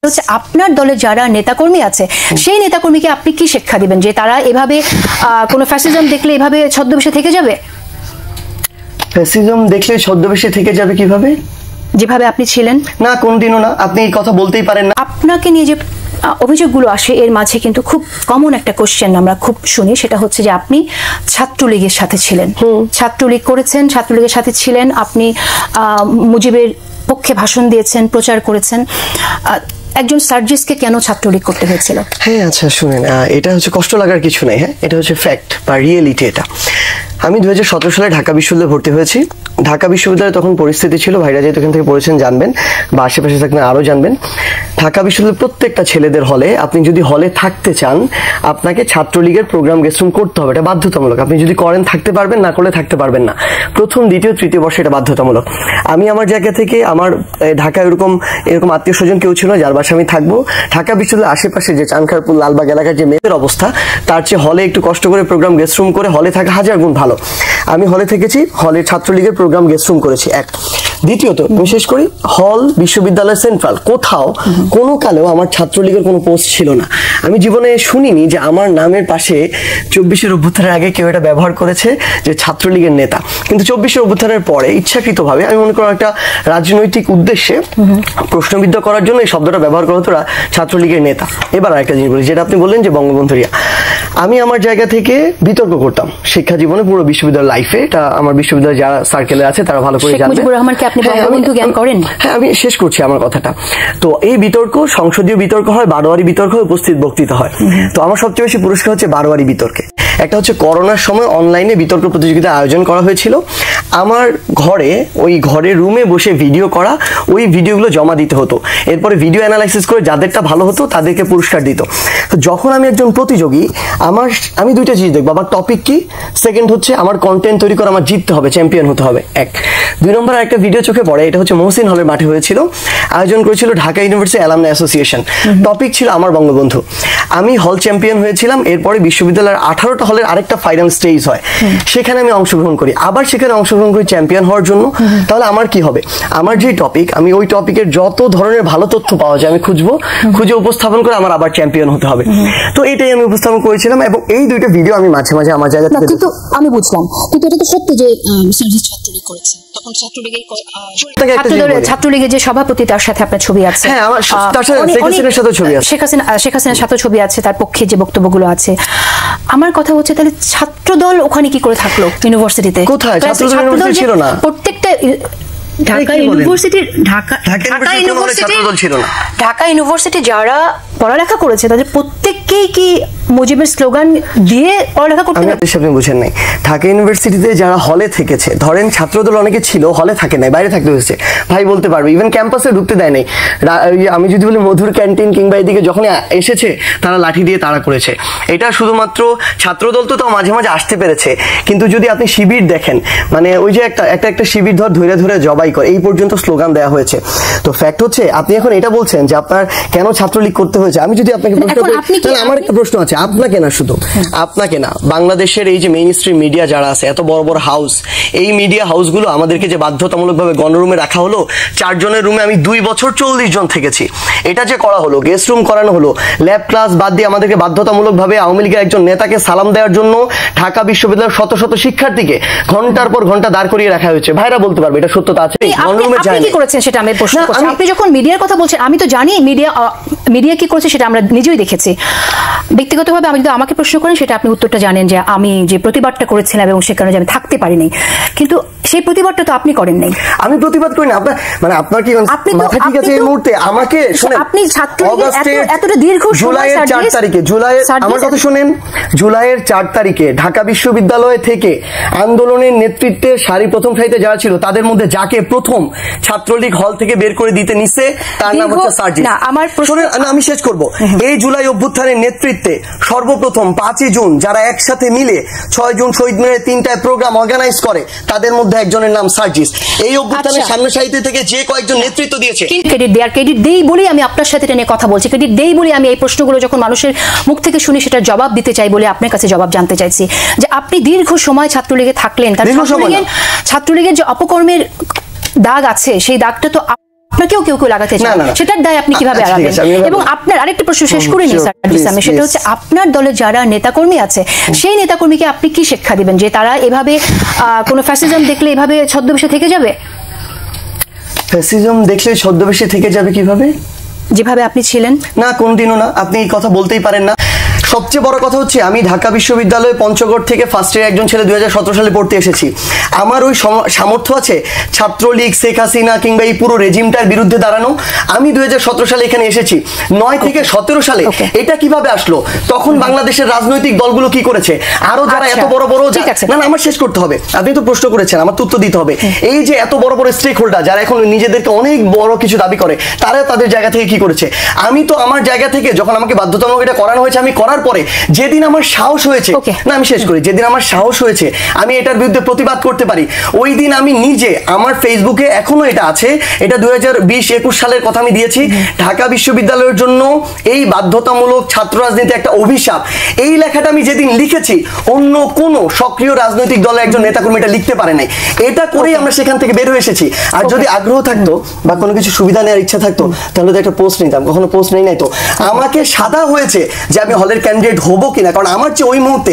হচ্ছে আপনার দলের যারা নেতাকর্মী আছে সেই নেতাকর্মীকে আপনি কি শিক্ষা দিবেন যে তারা এভাবে কোনো ফ্যাসিজম দেখলে এভাবে ছদ্মবেশে থেকে যাবে? ফ্যাসিজম দেখলে ছদ্মবেশে থেকে যাবে কিভাবে? যেভাবে আপনি ছিলেন না, কোনদিনও না। আপনি এই কথা বলতেই পারেন না। আপনাকে নিয়ে যে অভিযোগগুলো আসে এর মাঝে কিন্তু খুব কমন একটা কোশ্চেন আমরা খুব শুনি, সেটা হচ্ছে যে আপনি ছাত্রলীগের সাথে ছিলেন, ছাত্রলীগ করেছেন, ছাত্রলীগের সাথে ছিলেন, আপনি মুজিবের পক্ষে ভাষণ দিয়েছেন, প্রচার করেছেন। একজন সার্জিসকে কেন ছাত্রলীগ করতে হয়েছিল? হ্যাঁ, আচ্ছা শুনেন, এটা হচ্ছে কষ্ট লাগার কিছু নেই। হ্যাঁ, এটা হচ্ছে ফ্যাক্ট বা রিয়েলিটি। এটা আমি 2017 সালে ঢাকা বিশ্ববিদ্যালয়ে ভর্তি হয়েছি। ঢাকা বিশ্ববিদ্যালয়ে তখন পরিস্থিতি ছিল, ভাইরা যেহেতু এখান থেকে পড়েছেন জানবেন, বা আশেপাশে থাকলে আরও জানবেন। ঢাকা বিশ্ববিদ্যালয়ের প্রত্যেকটা ছেলেদের হলে, আপনি যদি হলে থাকতে চান আপনাকে ছাত্রলীগের প্রোগ্রাম গেস্টরুম করতে হবে। এটা বাধ্যতামূলক। আপনি যদি করেন থাকতে পারবেন, না করলে থাকতে পারবেন না। প্রথম, দ্বিতীয়, তৃতীয় বর্ষে এটা বাধ্যতামূলক। আমি আমার জায়গা থেকে, আমার ঢাকায় এরকম আত্মীয় স্বজন কেউ ছিল যার বাসায় আমি থাকবো। ঢাকা বিশ্ববিদ্যালয়ের আশেপাশে যে চানখারপুল, লালবাগ এলাকার যে মেয়েদের অবস্থা, তার চেয়ে হলে একটু কষ্ট করে প্রোগ্রাম গেস্টরুম করে হলে থাকা হাজার গুণ ভালো। আমি হলে থেকেছি, হলে ছাত্রলীগের প্রোগ্রাম গেস্টরুম করেছি। এক। দ্বিতীয়ত, বিশেষ করে হল, বিশ্ববিদ্যালয়, সেন্ট্রাল কোথাও কোনো কালেও আমার ছাত্রলীগের কোনো পোস্ট ছিল না। আমি জীবনে শুনিনি যে আমার নামের পাশে 24-এর অভ্যুত্থানের আগে কেউ এটা ব্যবহার করেছে যে ছাত্রলীগের নেতা। কিন্তু 24-এর অভ্যুত্থানের পরে ইচ্ছাকৃতভাবে, আমি মনে করি একটা রাজনৈতিক উদ্দেশ্যে প্রশ্নবিদ্ধ করার জন্য এই শব্দটা ব্যবহার করা হতো ছাত্রলীগের নেতা। এবার আরেকটা জিনিস বলি, যেটা আপনি বললেন যে বঙ্গবন্ধুরিয়া, আমি আমার জায়গা থেকে বিতর্ক করতাম শিক্ষা জীবনে, পুরো বিশ্ববিদ্যালয় লাইফে। এটা আমার বিশ্ববিদ্যালয় যারা সার্কেলে আছে তারা ভালো করে জানবে। হ্যাঁ, আমি শেষ করছি আমার কথাটা। তো এই বিতর্ক, সংসদীয় বিতর্ক হয়, বারোয়ারি বিতর্ক হয়, উপস্থিত বক্তৃতা হয়। তো আমার সবচেয়ে বেশি পুরস্কার হচ্ছে বারোয়ারি বিতর্কে। একটা হচ্ছে করোনার সময় অনলাইনে বিতর্ক প্রতিযোগিতা আয়োজন করা হয়েছিল। আমার ঘরে, ওই ঘরের রুমে বসে ভিডিও করা, ওই ভিডিওগুলো জমা দিতে হতো। এরপরে ভিডিও অ্যানালাইসিস করে যাদেরটা ভালো হতো তাদেরকে পুরস্কার দিত। তো যখন আমি একজন প্রতিযোগী, আমি দুইটা জিনিস দেখবো, আমার টপিক কি, সেকেন্ড হচ্ছে আমার কন্টেন্ট তৈরি করে আমার জিততে হবে, চ্যাম্পিয়ন হতে হবে। এক। 2 নম্বর একটা ভিডিও চোখে পড়ে, এটা হচ্ছে মহসিন হলের মাঠে হয়েছিল, আয়োজন করেছিল Dhaka university alumni association. Topic ছিল আমার বঙ্গবন্ধু। আমি হল চ্যাম্পিয়ন হয়েছিলাম। এরপরে বিশ্ববিদ্যালয়ের 18টা হলের আরেকটা ফাইনাল স্টেজ হয়, সেখানে আমি অংশগ্রহণ করি, আবার সেখানে অংশগ্রহণ করি চ্যাম্পিয়ন হওয়ার জন্য। তাহলে আমার কি হবে? আমার যে টপিক, আমি ওই টপিকের যত ধরনের ভালো তথ্য পাওয়া যায় আমি খুঁজে উপস্থাপন করে আমার আবার চ্যাম্পিয়ন হতে হবে। তো এটাই আমি উপস্থাপন করেছিলাম, এবং এই দুইটা ভিডিও আমি মাঝে মাঝে আমার জায়গা থেকে। কিন্তু আমি বুঝলাম, কিন্তু এটা তো সত্যি যে ছাত্রলীগ করেছে, তখন ছাত্রলীগের যে সভাপতি, তার সাথে আপনার ছবি আছে। হ্যাঁ, আমার তার সাথে শেখ হাসিনার সাথে ছবি আছে, শেখ হাসিনার সাথে ছবি আছে, তার পক্ষে যে বক্তব্যগুলো আছে। আমার কথা হচ্ছে, তাহলে ছাত্রদল ওখানে কি করে থাকলো ইউনিভার্সিটিতে? কোথায় ছাত্রদল ছিল না? প্রত্যেকটা ঢাকা ইউনিভার্সিটি যারা পড়ালেখা করেছে তাদের প্রত্যেককেই কি মুজিবের স্লোগান দিয়ে পড়ালেখা করতে? আপনি বুঝেন নাই। ঢাকা ইউনিভার্সিটিতে যারা হলে থেকেছে, ধরেন ছাত্রদল অনেকে ছিল, হলে থাকে নাই, বাইরে থাকতে হয়েছে। ভাই বলতে পারবে, ইভেন ক্যাম্পাসে ঢুকতে দেয় নাই। আমি যদি বলি মধুর ক্যান্টিন কিংবা এদিকে যখন এসেছে তারা লাঠি দিয়ে তাড়া করেছে। এটা শুধুমাত্র ছাত্রদল তো মাঝে মাঝে আসতে পেরেছে, কিন্তু যদি আপনি শিবির দেখেন, মানে ওই যে একটা শিবির ধরে ধরে জবাই করে, এই পর্যন্ত স্লোগান দেওয়া হয়েছে। তো ফ্যাক্ট হচ্ছে, আপনি এখন এটা বলছেন যে আপনার কেন ছাত্রলীগ করতে হয়েছে। আমি যদি আপনাকে প্রশ্ন করি, তাহলে আমার একটা প্রশ্ন আছে, আপনাকে না, শুধু আপনাকে না, বাংলাদেশের এই যে মেইন স্ট্রিম মিডিয়া যারা আছে, এত বড় বড় হাউস, এই মিডিয়া হাউসগুলো আমাদেরকে যে বাধ্যতামূলকভাবে গণরুমে রাখা হলো, 4 জনের রুমে আমি 2 বছর 40 জন থেকেছি। এটা যে করা হলো, গেস্ট রুম করানো হলো, ল্যাব ক্লাস বাদ দিয়ে আমাদেরকে বাধ্যতামূলকভাবে আওয়ামী লীগের একজন নেতাকে সালাম দেওয়ার জন্য ঢাকা বিশ্ববিদ্যালয়ের শত শত শিক্ষার্থীকে ঘন্টার পর ঘন্টা দাঁড় করিয়ে রাখা হয়েছে। ভাইরা বলতে পারবে এটা সত্যতা আছে? গণরুমে যায় না। কি করেছেন সেটা আমি প্রশ্ন করছি। আপনি যখন মিডিয়ার কথা বলছেন, আমি তো জানি মিডিয়া কি করেছে, সেটা আমরা নিজেই দেখেছি। ব্যক্তিগতভাবে আমি যদি আমাকে প্রশ্ন করেন, সেটা আপনি উত্তরটা জানেন যে আমি যে প্রতিবাদটা করেছিলাম এবং সে কারণে আমি থাকতে পারিনি, কিন্তু সেই প্রতিবাদটা তো আপনি করেন নাই। আমি প্রতিবাদ করি না। আপনার কি মাথা ঠিক আছে এই মুহূর্তে? আমাকে শুনেন, আপনি এতটা দীর্ঘ জুলাইয়ের 4 তারিখে, আমার কথা শুনেন, জুলাইয়ের 4 তারিখে ঢাকা বিশ্ববিদ্যালয় থেকে আন্দোলনের নেতৃত্বে সারি প্রথম সারিতে যারা ছিল, তাদের মধ্যে যাকে প্রথম ছাত্রলীগ হল থেকে বের করে দিতে নিছে, তার নাম হচ্ছে সার্জিস। আমি শেষ করব। এই জুলাই অভ্যুত্থানের নেতৃত্বে সর্বপ্রথম 5ই জুন যারা একসাথে মিলে 6 জুন শহীদ মিনারে 3টায় প্রোগ্রাম অর্গানাইজ করে, তাদের মধ্যে একজনের নাম সার্জিস। এই অভ্যুত্থানের সামনে সারিতে থেকে যে কয়েকজন নেতৃত্ব দিয়েছে, ক্রেডিট দেই বলেই আমি আপনার সাথে নিয়ে কথা বলছি, ক্রেডিট দেই বলে আমি এই প্রশ্নগুলো যখন মানুষের মুখ থেকে শুনি সেটা জবাব দিতে চাই বলে আপনার কাছে জবাব জানতে চাইছি যে আপনি দীর্ঘ সময় ছাত্রলীগে থাকলেন, ছাত্রলীগের যে অপকর্মের দাগ আছে, সেই দাগটা তো আপনাকেও কেউ কেউ লাগাতে চায়, সেটার দায় আপনি কিভাবে এড়াবেন? এবং আপনার আরেকটা প্রশ্ন শেষ করে নিই স্যার, সেটা হচ্ছে আপনার দলে যারা নেতাকর্মী আছে সেই নেতাকর্মীকে আপনি কি শিক্ষা দিবেন যে তারা এভাবে কোনো ফ্যাসিজম দেখলে এভাবে ছদ্মবেশে থেকে যাবে? ফ্যাসিজম দেখলে ছদ্মবেশে থেকে যাবে কিভাবে? যেভাবে আপনি ছিলেন? না, কোনদিনও না। আপনি এই কথা বলতেই পারেন না। সবচেয়ে বড় কথা হচ্ছে আমি ঢাকা বিশ্ববিদ্যালয়ে পঞ্চগড় থেকে ফার্স্ট ইয়ার একজন ছেলে 2017 সালে পড়তে এসেছি। আমার ওই সামর্থ্য আছে ছাত্রলীগ, শেখ হাসিনা কিংবা এই পুরো রেজিমটার বিরুদ্ধে দাঁড়ানো? আমি 2017 সালে এখানে এসেছি। 9 থেকে 17 সালে এটা কিভাবে আসলো? তখন বাংলাদেশের রাজনৈতিক দলগুলো কি করেছে? আরো যারা এত বড় বড়, না আমার শেষ করতে হবে, আপনি তো প্রশ্ন করেছেন, আমার তো উত্তর দিতে হবে। এই যে এত বড় বড় স্টেক হোল্ডার যারা এখন নিজেদেরকে অনেক বড় কিছু দাবি করে, তারা তাদের জায়গা থেকে কি করেছে? আমি তো আমার জায়গা থেকে যখন আমাকে বাধ্যতামূলক এটা করানো হয়েছে, আমি করার পরে যেদিন আমার সাহস হয়েছে, না আমি শেষ করি, যেদিন আমার সাহস হয়েছে আমি এটার বিরুদ্ধে প্রতিবাদ করতে পারি, ওই দিন আমি নিজে আমার ফেসবুকে এখনো এটা আছে, এটা 2020-21 সালের কথা আমি দিয়েছি, ঢাকা বিশ্ববিদ্যালয়ের জন্য এই বাধ্যতামূলক ছাত্র রাজনীতি একটা অভিশাপ। এই লেখাটা আমি যেদিন লিখেছি অন্য কোনো সক্রিয় রাজনৈতিক দলের একজন নেতাকর্মী এটা লিখতে পারে নাই। এটা করেই আমরা সেখান থেকে বের হয়ে এসেছি। আর যদি আগ্রহ থাকতো বা কোনো কিছু সুবিধা নেওয়ার ইচ্ছা থাকতো তাহলে তো একটা পোস্ট নিতাম, কখনো পোস্ট নেই নাই। তো আমাকে সাদা হয়েছে যে আমি হলের ক্যান্ডিডেট হবো কিনা, কারণ আমার চেয়ে ওই মুহূর্তে